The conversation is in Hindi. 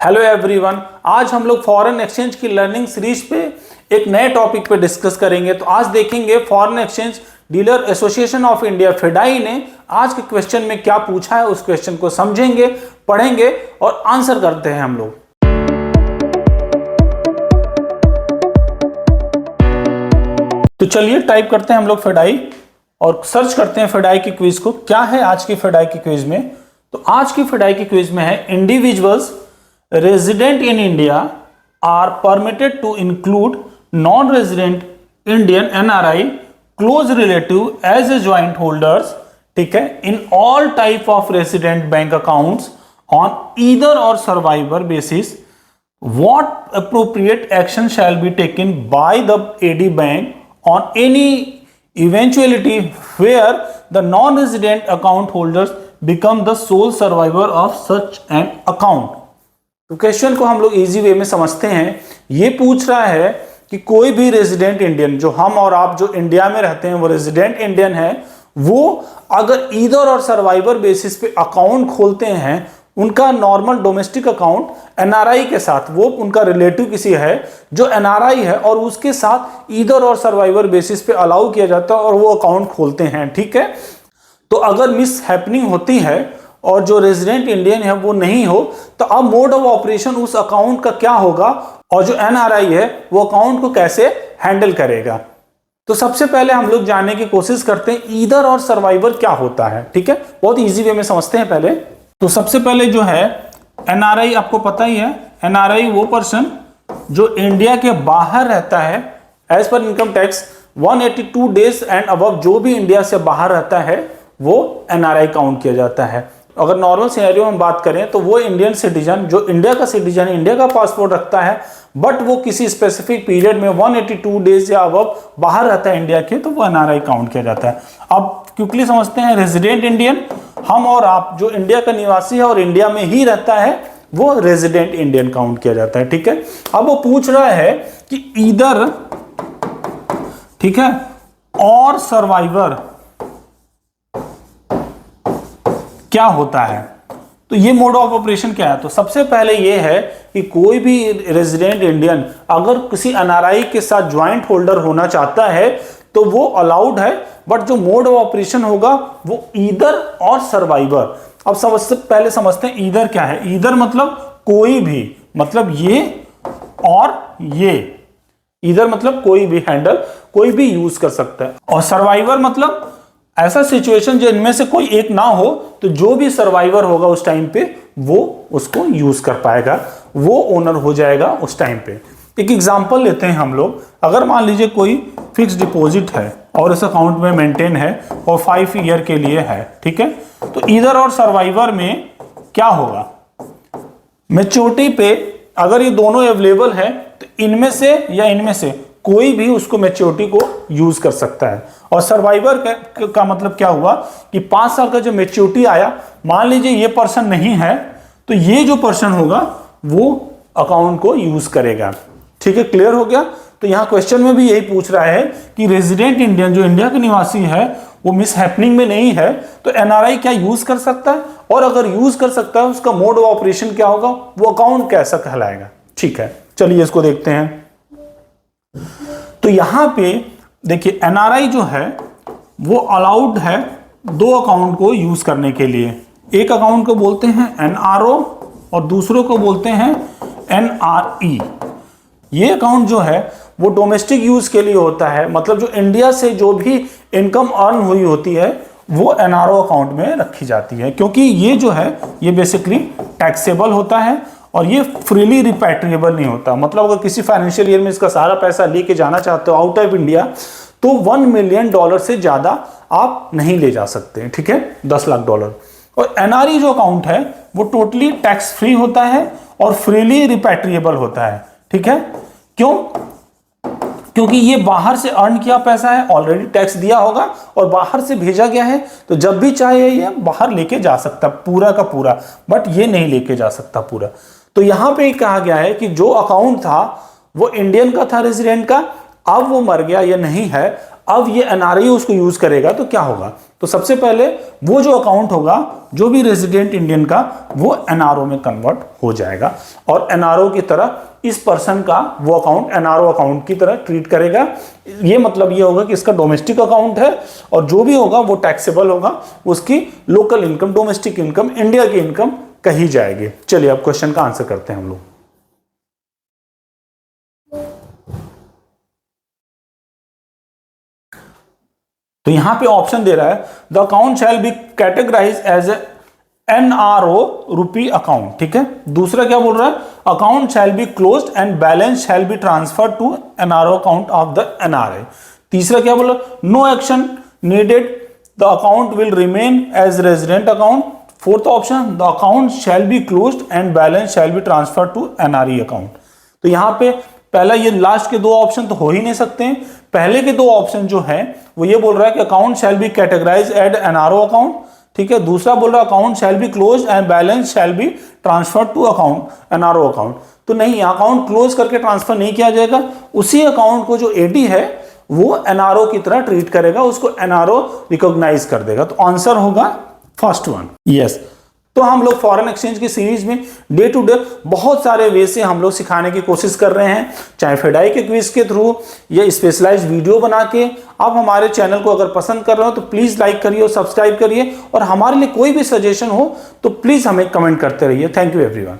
हेलो एवरीवन, आज हम लोग फॉरेन एक्सचेंज की लर्निंग सीरीज पे एक नए टॉपिक पे डिस्कस करेंगे। तो आज देखेंगे foreign exchange dealer association of India FEDAI ने आज के क्वेश्चन में क्या पूछा है। उस क्वेश्चन को समझेंगे, पढ़ेंगे और आंसर करते हैं हम लोग। तो चलिए टाइप करते हैं हम लोग फेडाई और सर्च करते हैं फेडाई की क्विज को। क्या है आज की फेडाई की क्विज में? तो आज की फेडाई की क्विज में है individuals resident in India are permitted to include non-resident Indian NRI close relative as a joint holders, ठीक है, in all type of resident bank accounts on either or survivor basis. What appropriate action shall be taken by the AD bank on any eventuality where the non-resident account holders become the sole survivor of such an account? तो क्वेश्चन को हम लोग इजी वे में समझते हैं। ये पूछ रहा है कि कोई भी रेजिडेंट इंडियन, जो हम और आप जो इंडिया में रहते हैं वो रेजिडेंट इंडियन है, वो अगर ईदर और सर्वाइवर बेसिस पे अकाउंट खोलते हैं, उनका नॉर्मल डोमेस्टिक अकाउंट एनआरआई के साथ, वो उनका रिलेटिव किसी है जो एनआरआई है और उसके साथ ईदर और सर्वाइवर बेसिस पे अलाउ किया जाता है और वो अकाउंट खोलते हैं, ठीक है। तो अगर मिस हैपनिंग होती है और जो रेजिडेंट इंडियन है वो नहीं हो, तो अब मोड ऑफ ऑपरेशन उस अकाउंट का क्या होगा और जो एनआरआई है वो अकाउंट को कैसे हैंडल करेगा। तो सबसे पहले हम लोग जानने की कोशिश करते हैं ईदर और सर्वाइवर क्या होता है, ठीक है। बहुत इजी वे में समझते हैं पहले। तो सबसे पहले जो है एनआरआई, आपको पता ही है एनआरआई वो पर्सन जो इंडिया के बाहर रहता है, एज पर income tax 182 days and above जो भी इंडिया से बाहर रहता है वो एनआरआई काउंट किया जाता है। अगर नॉर्मल सिनेरियो में बात करें तो वो इंडियन सिटीजन जो इंडिया का सिटीजन, इंडिया का पासपोर्ट रखता है, बट वो किसी स्पेसिफिक पीरियड में 182 डेज या अबव बाहर रहता है इंडिया के, तो वो एनआरआई काउंट किया जाता है। अब क्विकली समझते हैं रेजिडेंट इंडियन, हम और आप जो इंडिया का निवासी है और इंडिया में ही रहता है, वो रेजिडेंट इंडियन काउंट किया जाता है, ठीक है। अब वो पूछ रहा है कि ईदर, ठीक है, और सर्वाइवर क्या होता है। तो ये मोड ऑफ ऑपरेशन क्या है? तो सबसे पहले ये है कि कोई भी रेजिडेंट इंडियन अगर किसी एनआरआई के साथ ज्वाइंट होल्डर होना चाहता है तो वो अलाउड है, बट जो मोड ऑफ ऑपरेशन होगा वो ईदर और सर्वाइवर। अब सबसे पहले समझते हैं ईदर क्या है। ईदर मतलब कोई भी, मतलब ये और ये। ईदर मतलब कोई भी हैंडल कोई भी यूज कर सकता है, और सर्वाइवर मतलब ऐसा सिचुएशन जो इनमें से कोई एक ना हो, तो जो भी सर्वाइवर होगा उस टाइम पे वो उसको यूज कर पाएगा, वो ओनर हो जाएगा उस टाइम पे। एक एग्जांपल लेते हैं हम लोग। अगर मान लीजिए कोई फिक्स डिपॉजिट है और इस अकाउंट में मेंटेन है और 5 ईयर के लिए है, ठीक है। तो ईदर और सर्वाइवर में क्या होगा, मैच्योरिटी पे अगर ये दोनों अवेलेबल है तो इनमें से या इनमें से कोई भी उसको मैच्योरिटी को यूज कर सकता है। और सर्वाइवर का मतलब क्या हुआ कि 5 साल का जो मैच्योरिटी आया, मान लीजिए ये पर्सन नहीं है, तो ये जो पर्सन होगा वो अकाउंट को यूज करेगा, ठीक है। क्लियर हो गया? तो यहां क्वेश्चन में भी यही पूछ रहा है कि रेजिडेंट इंडियन जो इंडिया के निवासी है वो मिस हैपनिंग में नहीं है, तो एनआरआई क्या यूज कर सकता है, और अगर यूज कर सकता है उसका मोड ऑफ ऑपरेशन क्या होगा, वो अकाउंट कैसा कहलाएगा, ठीक है। चलिए इसको देखते हैं। तो यहां पे देखिए एनआरआई जो है वो अलाउड है 2 अकाउंट को यूज करने के लिए। एक अकाउंट को बोलते हैं एनआरओ और दूसरों को बोलते हैं एनआरई। ये अकाउंट जो है वो डोमेस्टिक यूज के लिए होता है, मतलब जो इंडिया से जो भी इनकम अर्न हुई होती है वो एनआरओ अकाउंट में रखी जाती है, क्योंकि ये जो है ये बेसिकली टैक्सेबल होता है और ये फ्रीली रिपैट्रिएबल नहीं होता। मतलब अगर किसी फाइनेंशियल ईयर में इसका सारा पैसा लेके जाना चाहते हो आउट ऑफ इंडिया, तो $1 मिलियन से ज्यादा आप नहीं ले जा सकते, ठीक है, $10 लाख। और एनआरई जो अकाउंट है वो टोटली टैक्स फ्री होता है और फ्रीली रिपैट्रिएबल होता है, ठीक है। क्यों? क्योंकि ये बाहर से अर्न किया पैसा है, ऑलरेडी टैक्स दिया होगा और बाहर से भेजा गया है, तो जब भी चाहे ये बाहर लेके जा सकता पूरा का पूरा, बट ये नहीं लेके जा सकता पूरा। तो यहां पे कहा गया है कि जो अकाउंट था वो इंडियन का था रेजिडेंट का, अब वो मर गया या नहीं है, अब ये एनआरआई उसको यूज करेगा तो क्या होगा, तो सबसे पहले वो जो अकाउंट होगा जो भी रेजिडेंट इंडियन का, वो एनआरओ में कन्वर्ट हो जाएगा और एनआरओ की तरह इस पर्सन का वो अकाउंट एनआरओ अकाउंट की तरह ट्रीट करेगा। ये मतलब ये होगा कि इसका डोमेस्टिक अकाउंट है और जो भी होगा वो टैक्सेबल होगा, उसकी local income, domestic income, India की इनकम कही जाएगी। चलिए अब क्वेश्चन का आंसर करते हैं हम लोग। तो यहां पे ऑप्शन दे रहा है the account shall be categorise as NRO rupee account, ठीक है। दूसरा क्या बोल रहा है, account shall be closed and balance shall be transfer to NRO account of the NRI. तीसरा क्या बोल रहा है, no action needed, the account will remain as resident account. Fourth option, the account shall be closed and balance shall be transfer to NRE account. तो यहां पे पहला ये लास्ट के दो ऑप्शन तो हो ही नहीं सकते हैं। पहले के दो ऑप्शन जो है वो ये बोल रहा है कि account shall be categorise as NRO account, ठीक है। दूसरा बोल रहा है account shall be close and balance shall be transfer to account NRO account. तो नहीं, अकाउंट क्लोज करके ट्रांसफर नहीं किया जाएगा, उसी अकाउंट को जो एडी है वो एनआरओ की तरह ट्रीट करेगा, उसको एनआरओ रिकॉग्नाइज कर देगा। तो आंसर होगा फर्स्ट वन, यस। तो हम लोग फॉरेन एक्सचेंज की सीरीज में डे टू डे बहुत सारे वे से हम लोग सिखाने की कोशिश कर रहे हैं, चाहे फेडाई के क्विज के थ्रू या स्पेशलाइज्ड वीडियो बना के। आप हमारे चैनल को अगर पसंद कर रहे हो तो प्लीज लाइक करिए और सब्सक्राइब करिए, और हमारे लिए कोई भी सजेशन हो तो प्लीज हमें कमेंट करते रहिए। Thank you everyone.